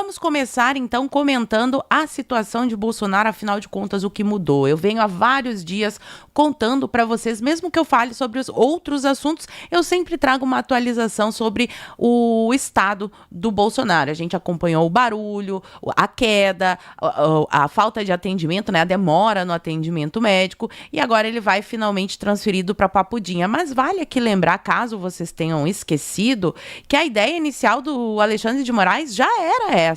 Vamos começar, então, comentando a situação de Bolsonaro, afinal de contas, o que mudou. Eu venho há vários dias contando para vocês, mesmo que eu fale sobre os outros assuntos, eu sempre trago uma atualização sobre o estado do Bolsonaro. A gente acompanhou o barulho, a queda, a falta de atendimento, né, a demora no atendimento médico, e agora ele vai finalmente transferido para Papudinha. Mas vale aqui lembrar, caso vocês tenham esquecido, que a ideia inicial do Alexandre de Moraes já era essa.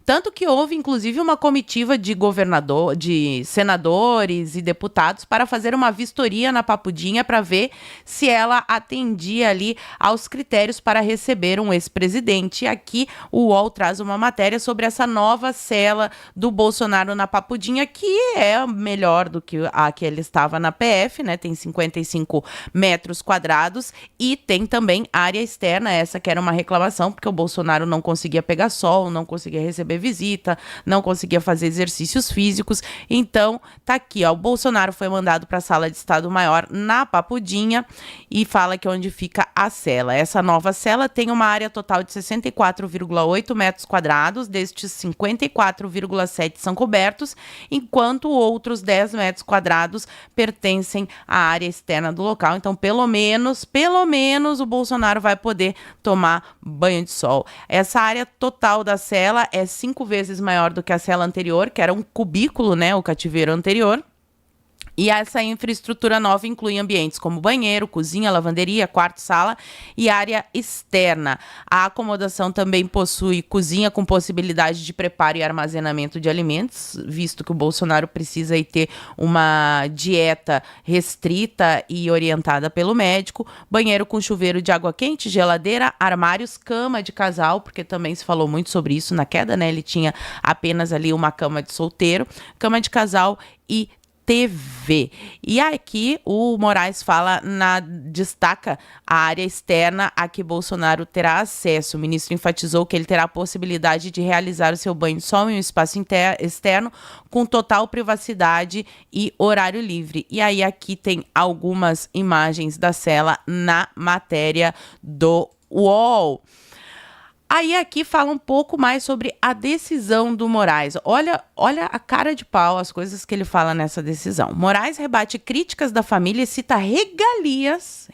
Tanto que houve, inclusive, uma comitiva de senadores e deputados para fazer uma vistoria na Papudinha para ver se ela atendia ali aos critérios para receber um ex-presidente. E aqui o UOL traz uma matéria sobre essa nova cela do Bolsonaro na Papudinha, que é melhor do que a que ele estava na PF, né? Tem 55 metros quadrados e tem também área externa, essa que era uma reclamação, porque o Bolsonaro não conseguia pegar sol, não conseguia receber visita, não conseguia fazer exercícios físicos. Então, tá aqui, ó, o Bolsonaro foi mandado para a sala de Estado-Maior na Papudinha e fala que é onde fica a cela. Essa nova cela tem uma área total de 64,8 metros quadrados, destes 54,7 são cobertos, enquanto outros 10 metros quadrados pertencem à área externa do local. Então, pelo menos o Bolsonaro vai poder tomar banho de sol. Essa área total da cela é 5 vezes maior do que a cela anterior, que era um cubículo, né, o cativeiro anterior. E essa infraestrutura nova inclui ambientes como banheiro, cozinha, lavanderia, quarto, sala e área externa. A acomodação também possui cozinha com possibilidade de preparo e armazenamento de alimentos, visto que o Bolsonaro precisa aí ter uma dieta restrita e orientada pelo médico. Banheiro com chuveiro de água quente, geladeira, armários, cama de casal, porque também se falou muito sobre isso na queda, né? Ele tinha apenas ali uma cama de solteiro, cama de casal e TV. E aqui o Moraes destaca a área externa a que Bolsonaro terá acesso. O ministro enfatizou que ele terá a possibilidade de realizar o seu banho de sol em um espaço externo com total privacidade e horário livre. E aí aqui tem algumas imagens da cela na matéria do UOL. Aí aqui fala um pouco mais sobre a decisão do Moraes. Olha a cara de pau, as coisas que ele fala nessa decisão. Moraes rebate críticas da família e cita regalias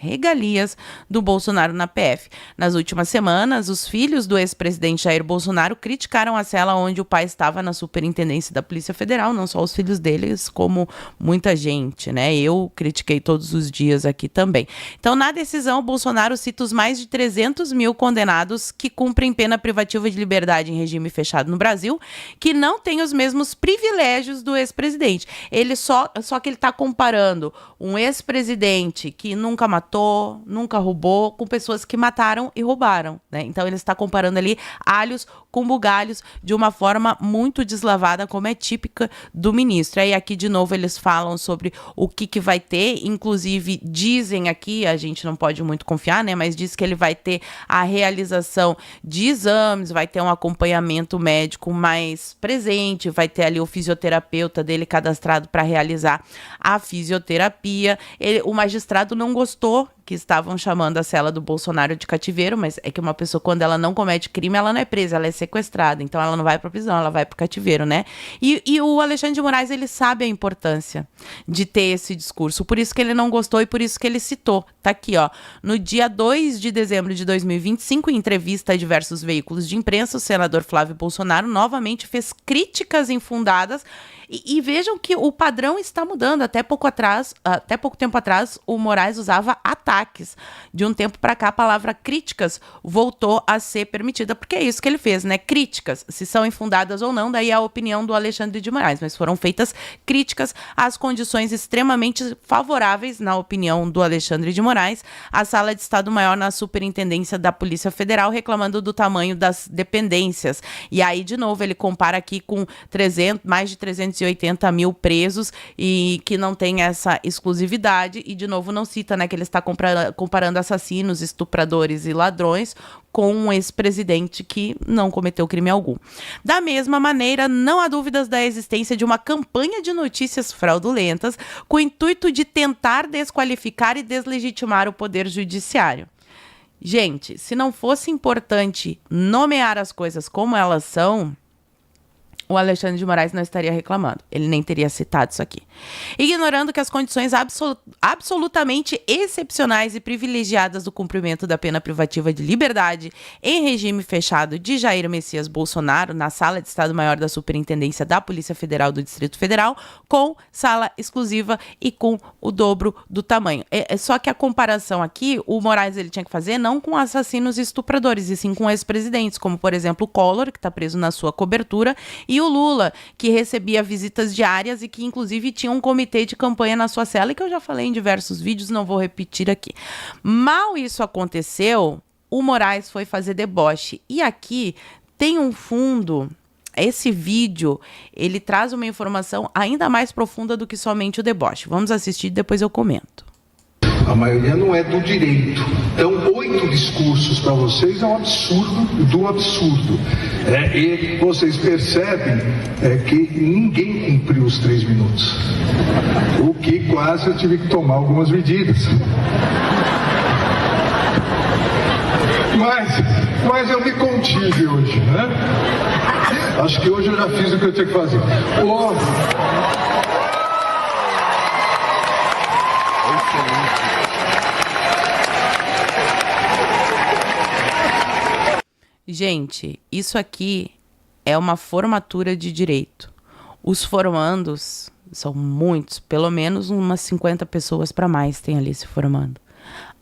do Bolsonaro na PF. Nas últimas semanas, os filhos do ex-presidente Jair Bolsonaro criticaram a cela onde o pai estava na superintendência da Polícia Federal, não só os filhos deles, como muita gente, né? Eu critiquei todos os dias aqui também. Então, na decisão, o Bolsonaro cita os mais de 300 mil condenados que cumprem pena privativa de liberdade em regime fechado no Brasil, que não tem os mesmos privilégios do ex-presidente. Só que ele está comparando um ex-presidente que nunca matou, nunca roubou, com pessoas que mataram e roubaram, né? Então ele está comparando ali alhos com bugalhos de uma forma muito deslavada, como é típica do ministro. Aí aqui de novo eles falam sobre o que vai ter, inclusive dizem aqui, a gente não pode muito confiar, né? Mas diz que ele vai ter a realização de exames, vai ter um acompanhamento médico mais presente, vai ter ali o fisioterapeuta dele cadastrado para realizar a fisioterapia. O magistrado não gostou que estavam chamando a cela do Bolsonaro de cativeiro, mas é que uma pessoa, quando ela não comete crime, ela não é presa, ela é sequestrada, então ela não vai para prisão, ela vai para o cativeiro, né? E o Alexandre de Moraes, ele sabe a importância de ter esse discurso, por isso que ele não gostou e por isso que ele citou. Tá aqui, ó, no dia 2 de dezembro de 2025, em entrevista a diversos veículos de imprensa, o senador Flávio Bolsonaro novamente fez críticas infundadas e vejam que o padrão está mudando. Até pouco tempo atrás, o Moraes usava ataques. De um tempo para cá, a palavra críticas voltou a ser permitida, porque é isso que ele fez, né? Críticas, se são infundadas ou não, daí é a opinião do Alexandre de Moraes, mas foram feitas críticas às condições extremamente favoráveis, na opinião do Alexandre de Moraes, à sala de Estado-Maior na Superintendência da Polícia Federal, reclamando do tamanho das dependências. E aí, de novo, ele compara aqui com mais de 380 mil presos e que não tem essa exclusividade, e de novo não cita, né, que ele está comparando assassinos, estupradores e ladrões com um ex-presidente que não cometeu crime algum. Da mesma maneira, não há dúvidas da existência de uma campanha de notícias fraudulentas com o intuito de tentar desqualificar e deslegitimar o poder judiciário. Gente, se não fosse importante nomear as coisas como elas são, o Alexandre de Moraes não estaria reclamando. Ele nem teria citado isso aqui. Ignorando que as condições absolutamente excepcionais e privilegiadas do cumprimento da pena privativa de liberdade em regime fechado de Jair Messias Bolsonaro na Sala de Estado-Maior da Superintendência da Polícia Federal do Distrito Federal, com sala exclusiva e com o dobro do tamanho. Só que a comparação aqui, o Moraes ele tinha que fazer não com assassinos e estupradores, e sim com ex-presidentes, como por exemplo o Collor, que está preso na sua cobertura, e o Lula, que recebia visitas diárias e que inclusive tinha um comitê de campanha na sua cela, e que eu já falei em diversos vídeos, não vou repetir aqui. Mal isso aconteceu, o Moraes foi fazer deboche. E aqui tem um fundo. Esse vídeo, ele traz uma informação ainda mais profunda do que somente o deboche. Vamos assistir e depois eu comento. A maioria não é do direito. Então, 8 discursos para vocês é um absurdo do absurdo. E vocês percebem que ninguém cumpriu os 3 minutos. O que quase eu tive que tomar algumas medidas. Mas eu me contive hoje, né? Acho que hoje eu já fiz o que eu tinha que fazer. Gente, isso aqui é uma formatura de direito. Os formandos são muitos, pelo menos umas 50 pessoas para mais tem ali se formando,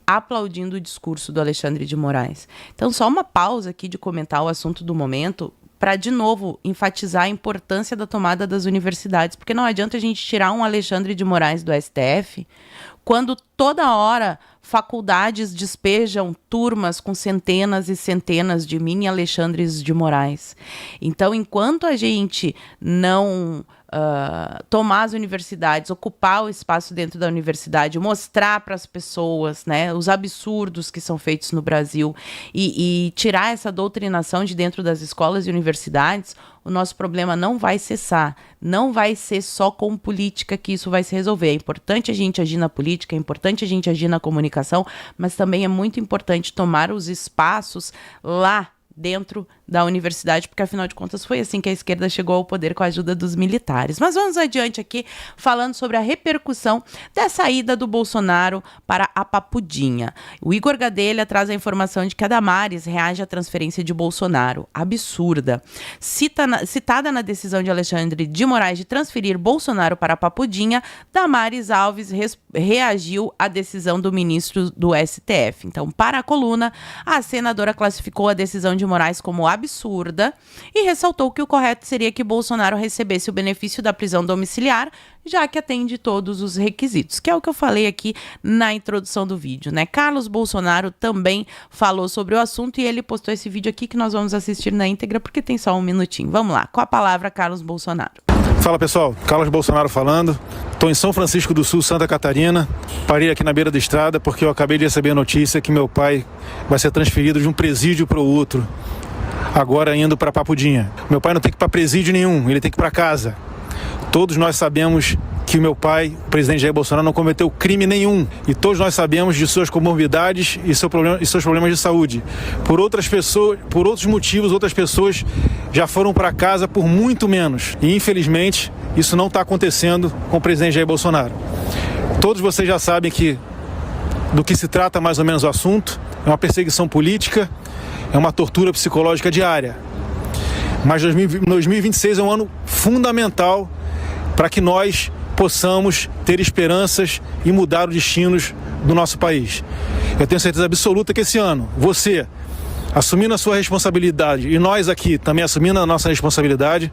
aplaudindo o discurso do Alexandre de Moraes. Então, só uma pausa aqui de comentar o assunto do momento, para, de novo, enfatizar a importância da tomada das universidades, porque não adianta a gente tirar um Alexandre de Moraes do STF quando toda hora faculdades despejam turmas com centenas e centenas de mini Alexandres de Moraes. Então, enquanto a gente não tomar as universidades, ocupar o espaço dentro da universidade, mostrar para as pessoas, né, os absurdos que são feitos no Brasil e tirar essa doutrinação de dentro das escolas e universidades, o nosso problema não vai cessar. Não vai ser só com política que isso vai se resolver. É importante a gente agir na política, é importante a gente agir na comunicação, mas também é muito importante tomar os espaços lá dentro da universidade, porque afinal de contas foi assim que a esquerda chegou ao poder com a ajuda dos militares. Mas vamos adiante aqui, falando sobre a repercussão da saída do Bolsonaro para a Papudinha. O Igor Gadelha traz a informação de que a Damares reage à transferência de Bolsonaro. Absurda. Citada na decisão de Alexandre de Moraes de transferir Bolsonaro para a Papudinha, Damares Alves reagiu à decisão do ministro do STF. Então, para a coluna, a senadora classificou a decisão de Moraes como absurda e ressaltou que o correto seria que Bolsonaro recebesse o benefício da prisão domiciliar, já que atende todos os requisitos, que é o que eu falei aqui na introdução do vídeo, né? Carlos Bolsonaro também falou sobre o assunto e ele postou esse vídeo aqui que nós vamos assistir na íntegra porque tem só um minutinho. Vamos lá, com a palavra Carlos Bolsonaro. Fala pessoal, Carlos Bolsonaro falando. Estou em São Francisco do Sul, Santa Catarina. Parei aqui na beira da estrada porque eu acabei de receber a notícia que meu pai vai ser transferido de um presídio para o outro, agora indo para Papudinha. Meu pai não tem que ir para presídio nenhum, ele tem que ir para casa. Todos nós sabemos que o meu pai, o presidente Jair Bolsonaro, não cometeu crime nenhum. E todos nós sabemos de suas comorbidades e seus problemas de saúde. Por outros motivos, outras pessoas já foram para casa por muito menos. E, infelizmente, isso não está acontecendo com o presidente Jair Bolsonaro. Todos vocês já sabem do que se trata mais ou menos o assunto. É uma perseguição política, é uma tortura psicológica diária. Mas 2026 é um ano fundamental para que nós possamos ter esperanças e mudar os destinos do nosso país. Eu tenho certeza absoluta que esse ano, você, assumindo a sua responsabilidade e nós aqui também assumindo a nossa responsabilidade,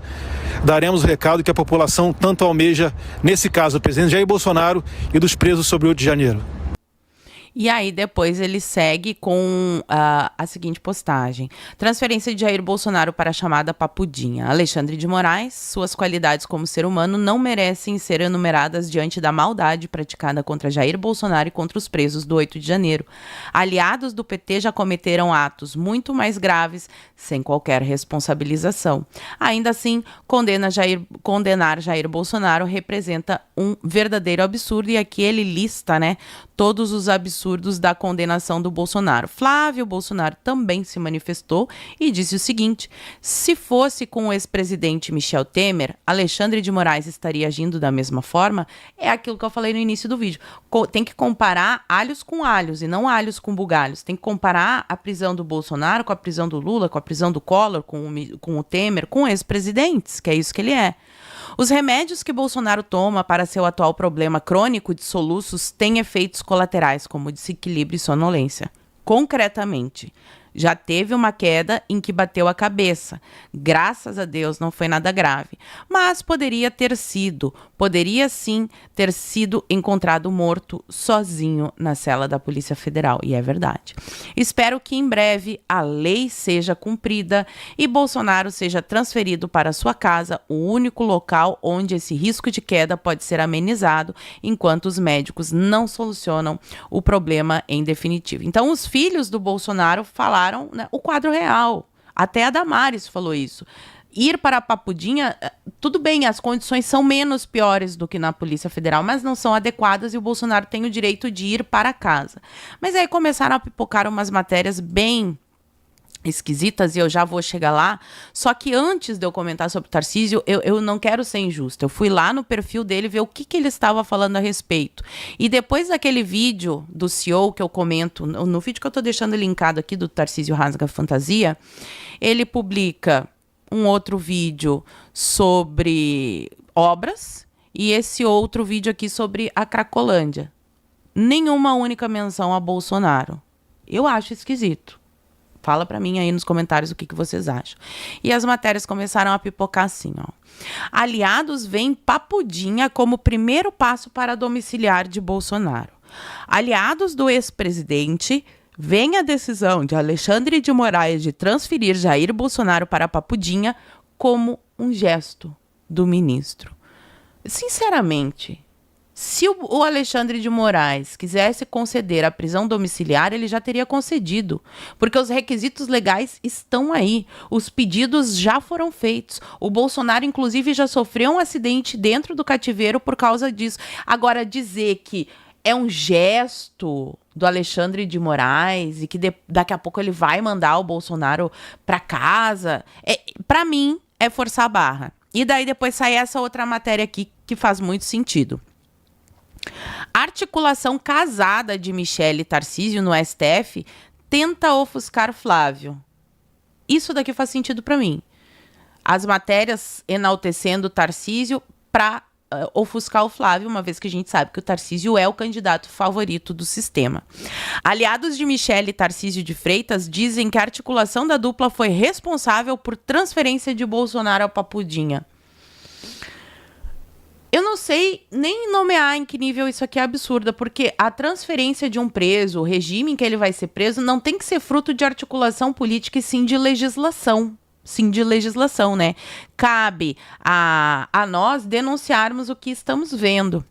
daremos o recado que a população tanto almeja, nesse caso, o presidente Jair Bolsonaro e dos presos sobre o 8 de janeiro. E aí depois ele segue com a seguinte postagem. Transferência de Jair Bolsonaro para a chamada Papudinha. Alexandre de Moraes, suas qualidades como ser humano não merecem ser enumeradas diante da maldade praticada contra Jair Bolsonaro e contra os presos do 8 de janeiro. Aliados do PT já cometeram atos muito mais graves sem qualquer responsabilização. Ainda assim, condenar Jair Bolsonaro representa um verdadeiro absurdo, e aqui ele lista, né, todos os absurdos absurdos da condenação do Bolsonaro. Flávio Bolsonaro também se manifestou e disse o seguinte: se fosse com o ex-presidente Michel Temer, Alexandre de Moraes estaria agindo da mesma forma? É aquilo que eu falei no início do vídeo. Tem que comparar alhos com alhos e não alhos com bugalhos. Tem que comparar a prisão do Bolsonaro com a prisão do Lula, com a prisão do Collor, com o Temer, com ex-presidentes, que é isso que ele é. Os remédios que Bolsonaro toma para seu atual problema crônico de soluços têm efeitos colaterais, como desequilíbrio e sonolência. Concretamente, já teve uma queda em que bateu a cabeça. Graças a Deus não foi nada grave. Mas poderia sim ter sido encontrado morto sozinho na cela da Polícia Federal. E é verdade. Espero que em breve a lei seja cumprida e Bolsonaro seja transferido para sua casa, o único local onde esse risco de queda pode ser amenizado, enquanto os médicos não solucionam o problema em definitivo. Então, os filhos do Bolsonaro falaram, né, o quadro real. Até a Damares falou isso. Ir para a Papudinha, tudo bem, as condições são menos piores do que na Polícia Federal, mas não são adequadas e o Bolsonaro tem o direito de ir para casa. Mas aí começaram a pipocar umas matérias bem esquisitas e eu já vou chegar lá. Só que antes de eu comentar sobre o Tarcísio, eu não quero ser injusta. Eu fui lá no perfil dele ver o que ele estava falando a respeito. E depois daquele vídeo do CEO que eu comento, no vídeo que eu estou deixando linkado aqui do Tarcísio Rasga Fantasia, ele publica um outro vídeo sobre obras e esse outro vídeo aqui sobre a Cracolândia. Nenhuma única menção a Bolsonaro. Eu acho esquisito. Fala pra mim aí nos comentários o que vocês acham. E as matérias começaram a pipocar assim, ó. Aliados veem Papudinha como primeiro passo para domiciliar de Bolsonaro. Aliados do ex-presidente veem a decisão de Alexandre de Moraes de transferir Jair Bolsonaro para Papudinha como um gesto do ministro. Sinceramente, se o Alexandre de Moraes quisesse conceder a prisão domiciliar, ele já teria concedido, porque os requisitos legais estão aí, os pedidos já foram feitos. O Bolsonaro, inclusive, já sofreu um acidente dentro do cativeiro por causa disso. Agora, dizer que é um gesto do Alexandre de Moraes e que daqui a pouco ele vai mandar o Bolsonaro para casa, para mim, é forçar a barra. E daí depois sai essa outra matéria aqui que faz muito sentido. A articulação casada de Michele Tarcísio no STF tenta ofuscar Flávio. Isso daqui faz sentido para mim. As matérias enaltecendo Tarcísio para ofuscar o Flávio, uma vez que a gente sabe que o Tarcísio é o candidato favorito do sistema. Aliados de Michele Tarcísio de Freitas dizem que a articulação da dupla foi responsável por transferência de Bolsonaro ao Papudinha. Eu não sei nem nomear em que nível isso aqui é absurda, porque a transferência de um preso, o regime em que ele vai ser preso, não tem que ser fruto de articulação política e sim de legislação. Sim, de legislação, né? Cabe a nós denunciarmos o que estamos vendo.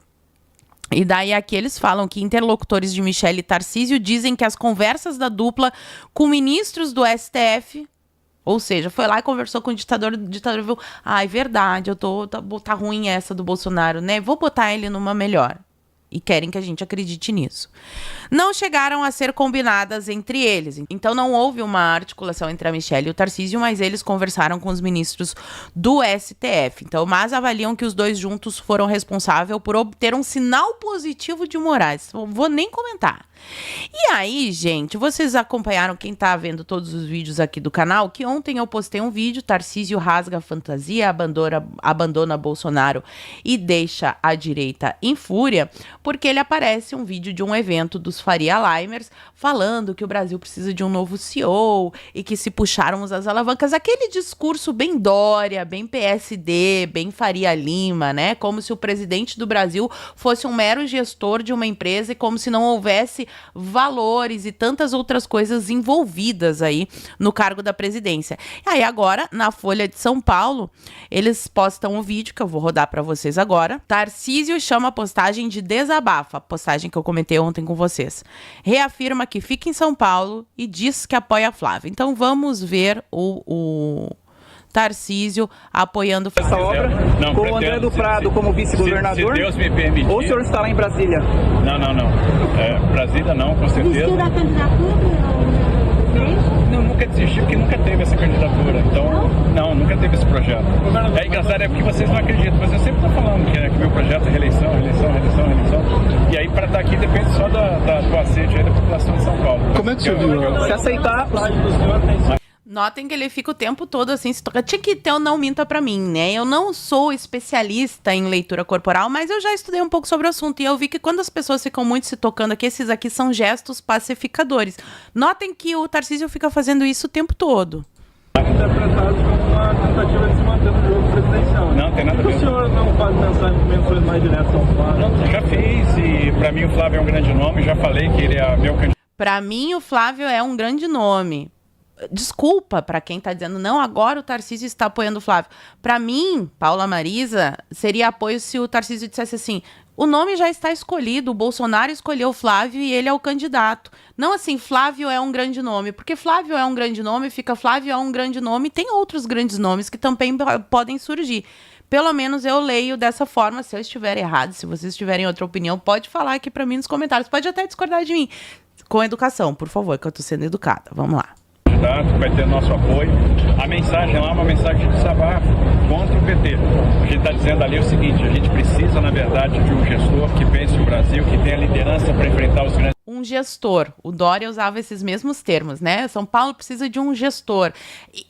E daí aqui eles falam que interlocutores de Michele Tarcísio dizem que as conversas da dupla com ministros do STF... Ou seja, foi lá e conversou com o ditador viu, é verdade, tá ruim essa do Bolsonaro, né? Vou botar ele numa melhor. E querem que a gente acredite nisso. Não chegaram a ser combinadas entre eles. Então não houve uma articulação entre a Michele e o Tarcísio, mas eles conversaram com os ministros do STF. Então, mas avaliam que os dois juntos foram responsáveis por obter um sinal positivo de Moraes. Não vou nem comentar. E aí, gente, vocês acompanharam, quem tá vendo todos os vídeos aqui do canal, que ontem eu postei um vídeo, Tarcísio rasga a fantasia, abandona Bolsonaro e deixa a direita em fúria, porque ele aparece um vídeo de um evento dos Faria Limers falando que o Brasil precisa de um novo CEO e que se puxarmos as alavancas, aquele discurso bem Dória, bem PSD, bem Faria Lima, né? Como se o presidente do Brasil fosse um mero gestor de uma empresa e como se não houvesse valores e tantas outras coisas envolvidas aí no cargo da presidência. E aí agora, na Folha de São Paulo, eles postam um vídeo que eu vou rodar para vocês agora. Tarcísio chama a postagem de desabafa, a postagem que eu comentei ontem com vocês. Reafirma que fica em São Paulo e diz que apoia Flávio. Então vamos ver Tarcísio apoiando o essa Flávio. obra, Não, com o André do Prado como vice-governador? Se Deus me permitir. Ou o senhor está lá em Brasília? Não. Brasília não, com certeza. Desistiu da candidatura? Não, nunca desisti porque nunca teve essa candidatura. Então, não, nunca teve esse projeto. É engraçado, é porque vocês não acreditam, mas eu sempre estou falando que o meu projeto é reeleição. E aí, para estar aqui, depende só do aceite aí da população de São Paulo. Como é que você viu? Se aceitar... Notem que ele fica o tempo todo assim, tinha que ter o não minta pra mim, né? Eu não sou especialista em leitura corporal, mas eu já estudei um pouco sobre o assunto e eu vi que quando as pessoas ficam muito se tocando aqui, esses aqui são gestos pacificadores. Notem que o Tarcísio fica fazendo isso o tempo todo. Interpretado como uma tentativa de se manter no jogo presidencial. Não, tem nada a ver. O senhor não faz menções mais diretas ao Flávio? Não, já fiz e pra mim o Flávio é um grande nome, já falei que ele é meu candidato. Pra mim o Flávio é um grande nome. Desculpa para quem tá dizendo, não, agora o Tarcísio está apoiando o Flávio. Para mim, Paula Marisa, seria apoio se o Tarcísio dissesse assim, o nome já está escolhido, o Bolsonaro escolheu o Flávio e ele é o candidato. Não assim, Flávio é um grande nome, porque Flávio é um grande nome, fica Flávio é um grande nome, tem outros grandes nomes que também podem surgir. Pelo menos eu leio dessa forma, se eu estiver errado, se vocês tiverem outra opinião, pode falar aqui para mim nos comentários, pode até discordar de mim. Com educação, por favor, que eu tô sendo educada. Vamos lá. Vai ter nosso apoio. A mensagem lá é uma mensagem de desabafo contra o PT. A gente está dizendo ali o seguinte, a gente precisa, na verdade, de um gestor que pense o Brasil, que tenha liderança para enfrentar os grandes... Um gestor. O Dória usava esses mesmos termos, né? São Paulo precisa de um gestor.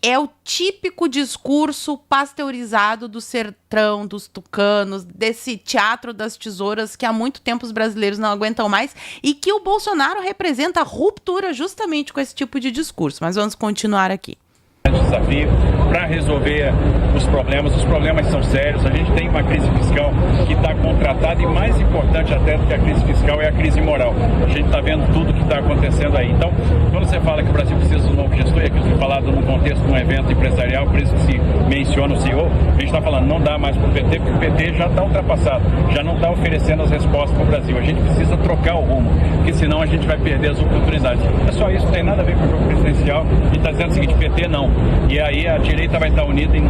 É o típico discurso pasteurizado do sertão, dos tucanos, desse teatro das tesouras que há muito tempo os brasileiros não aguentam mais e que o Bolsonaro representa a ruptura justamente com esse tipo de discurso. Mas vamos continuar aqui. Desafio para resolver os problemas são sérios, a gente tem uma crise fiscal que está contratada e mais importante até do que a crise fiscal é a crise moral. A gente está vendo tudo que está acontecendo aí. Então, quando você fala que o Brasil precisa de um novo gestor, e aquilo foi falado num contexto de um evento empresarial, por isso que se menciona o CEO, a gente está falando, não dá mais para o PT, porque o PT já está ultrapassado, já não está oferecendo as respostas para o Brasil. A gente precisa trocar o rumo, porque senão a gente vai perder as oportunidades. É só isso, não tem nada a ver com o jogo presidencial. A gente está dizendo o seguinte, PT não. E aí a direita vai estar unida em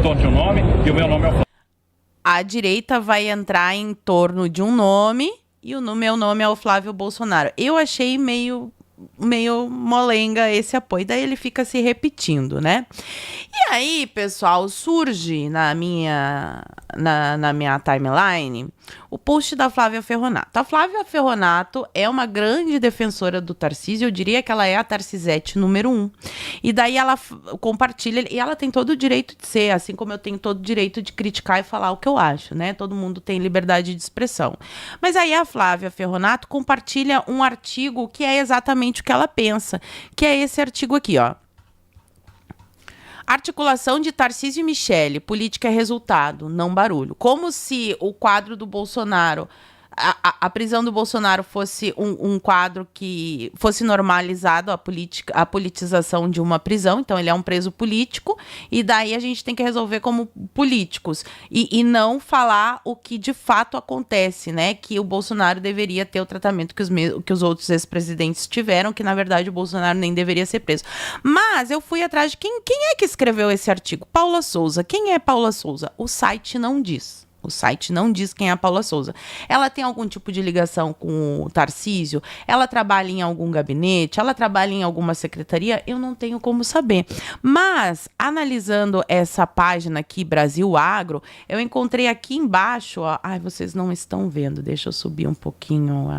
torno de um nome, e o meu nome é o Flávio. A direita vai entrar em torno de um nome, e o meu nome é o Flávio Bolsonaro. Eu achei meio molenga esse apoio, daí ele fica se repetindo, né? E aí, pessoal, surge na minha timeline o post da Flávia Ferronato. A Flávia Ferronato é uma grande defensora do Tarcísio, eu diria que ela é a Tarcisete número 1. E daí ela compartilha, e ela tem todo o direito de ser, assim como eu tenho todo o direito de criticar e falar o que eu acho, né? Todo mundo tem liberdade de expressão. Mas aí a Flávia Ferronato compartilha um artigo que é exatamente o que ela pensa, que é esse artigo aqui, ó. Articulação de Tarcísio e Michele, política é resultado, não barulho. Como se o quadro do Bolsonaro, a prisão do Bolsonaro fosse um quadro que fosse normalizado, a politização de uma prisão. Então, ele é um preso político e daí a gente tem que resolver como políticos e não falar o que de fato acontece, né? Que o Bolsonaro deveria ter o tratamento que os outros ex-presidentes tiveram, que na verdade o Bolsonaro nem deveria ser preso. Mas eu fui atrás de quem é que escreveu esse artigo? Paula Souza. Quem é Paula Souza? O site não diz. O site não diz quem é a Paula Souza. Ela tem algum tipo de ligação com o Tarcísio? Ela trabalha em algum gabinete? Ela trabalha em alguma secretaria? Eu não tenho como saber. Mas, analisando essa página aqui, Brasil Agro, eu encontrei aqui embaixo... Ó, ai, vocês não estão vendo. Deixa eu subir um pouquinho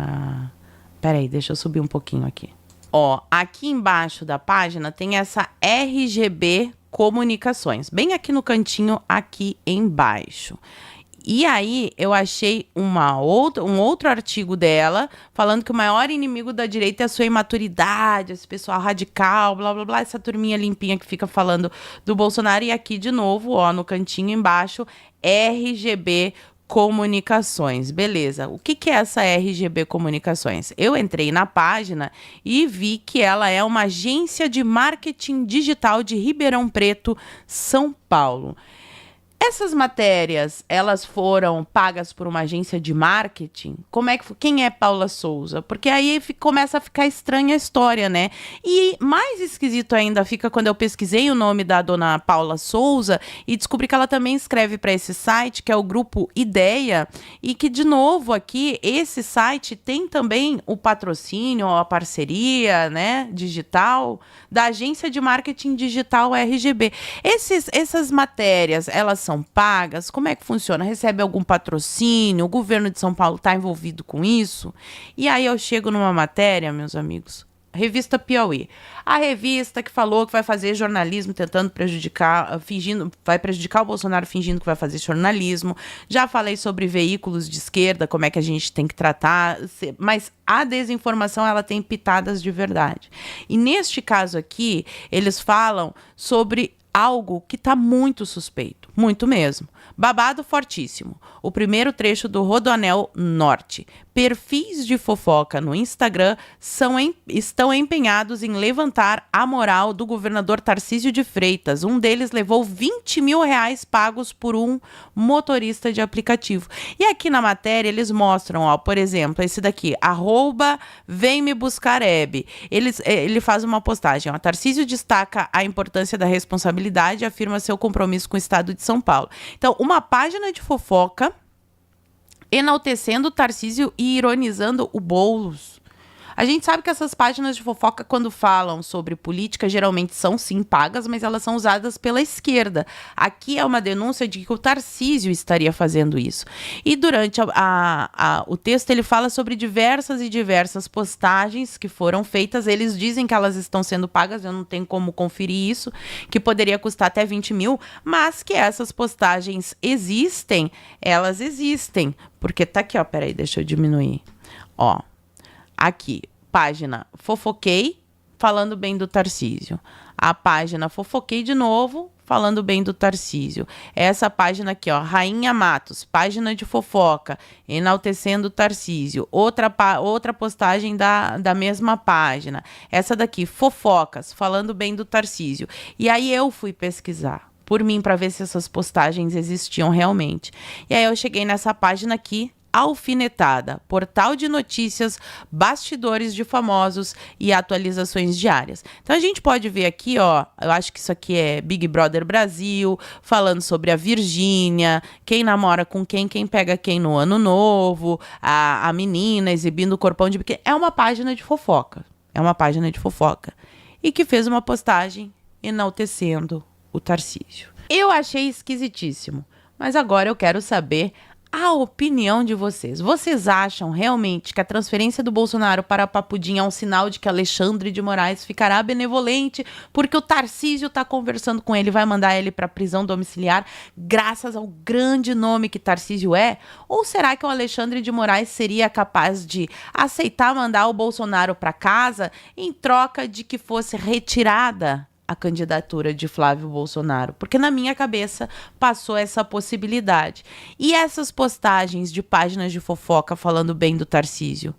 Peraí, deixa eu subir um pouquinho aqui. Ó, aqui embaixo da página tem essa RGB Comunicações. Bem aqui no cantinho, aqui embaixo. E aí, eu achei um outro artigo dela, falando que o maior inimigo da direita é a sua imaturidade, esse pessoal radical, blá, blá, blá, essa turminha limpinha que fica falando do Bolsonaro. E aqui, de novo, ó, no cantinho embaixo, RGB Comunicações. Beleza. O que é essa RGB Comunicações? Eu entrei na página e vi que ela é uma agência de marketing digital de Ribeirão Preto, São Paulo. Essas matérias, elas foram pagas por uma agência de marketing? Quem é Paula Souza? Porque aí começa a ficar estranha a história, né? E mais esquisito ainda fica quando eu pesquisei o nome da dona Paula Souza e descobri que ela também escreve para esse site, que é o Grupo Ideia, e que, de novo, aqui, esse site tem também o patrocínio, a parceria, né, digital, da agência de marketing digital RGB. Essas matérias, elas são pagas? Como é que funciona? Recebe algum patrocínio? O governo de São Paulo está envolvido com isso? E aí eu chego numa matéria, meus amigos, Revista Piauí. A revista que falou que vai fazer jornalismo tentando vai prejudicar o Bolsonaro fingindo que vai fazer jornalismo. Já falei sobre veículos de esquerda, como é que a gente tem que tratar, mas a desinformação, ela tem pitadas de verdade. E neste caso aqui, eles falam sobre algo que está muito suspeito, muito mesmo. Babado fortíssimo. O primeiro trecho do Rodoanel Norte. Perfis de fofoca no Instagram estão empenhados em levantar a moral do governador Tarcísio de Freitas. Um deles levou 20 mil reais pagos por um motorista de aplicativo. E aqui na matéria eles mostram, ó, por exemplo, esse daqui, @vem-me-buscar-eb. Ele faz uma postagem, ó, Tarcísio destaca a importância da responsabilidade e afirma seu compromisso com o estado de São Paulo. Então, uma página de fofoca enaltecendo o Tarcísio e ironizando o Boulos. A gente sabe que essas páginas de fofoca, quando falam sobre política, geralmente são sim pagas, mas elas são usadas pela esquerda. Aqui é uma denúncia de que o Tarcísio estaria fazendo isso. E durante o texto ele fala sobre diversas postagens que foram feitas. Eles dizem que elas estão sendo pagas, eu não tenho como conferir isso, que poderia custar até 20 mil, mas que essas postagens existem, elas existem. Porque tá aqui, ó, peraí, deixa eu diminuir. Ó. Aqui, página Fofoquei, falando bem do Tarcísio. A página Fofoquei de novo, falando bem do Tarcísio. Essa página aqui, ó, Rainha Matos, página de fofoca, enaltecendo o Tarcísio. Outra postagem da mesma página. Essa daqui, Fofocas, falando bem do Tarcísio. E aí eu fui pesquisar por mim para ver se essas postagens existiam realmente. E aí eu cheguei nessa página aqui, Alfinetada, portal de notícias, bastidores de famosos e atualizações diárias. Então a gente pode ver aqui, ó, eu acho que isso aqui é Big Brother Brasil, falando sobre a Virgínia, quem namora com quem pega quem no ano novo, a menina exibindo o corpão de biquíni. É uma página de fofoca, e que fez uma postagem enaltecendo o Tarcísio. Eu achei esquisitíssimo, mas agora eu quero saber a opinião de vocês. Vocês acham realmente que a transferência do Bolsonaro para a Papudinha é um sinal de que Alexandre de Moraes ficará benevolente porque o Tarcísio está conversando com ele, vai mandar ele para prisão domiciliar graças ao grande nome que Tarcísio é? Ou será que o Alexandre de Moraes seria capaz de aceitar mandar o Bolsonaro para casa em troca de que fosse retirada a candidatura de Flávio Bolsonaro? Porque na minha cabeça passou essa possibilidade. E essas postagens de páginas de fofoca falando bem do Tarcísio?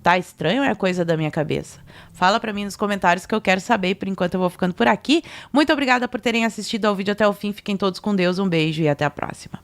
Tá estranho ou é coisa da minha cabeça? Fala pra mim nos comentários que eu quero saber. Por enquanto eu vou ficando por aqui. Muito obrigada por terem assistido ao vídeo até o fim. Fiquem todos com Deus. Um beijo e até a próxima.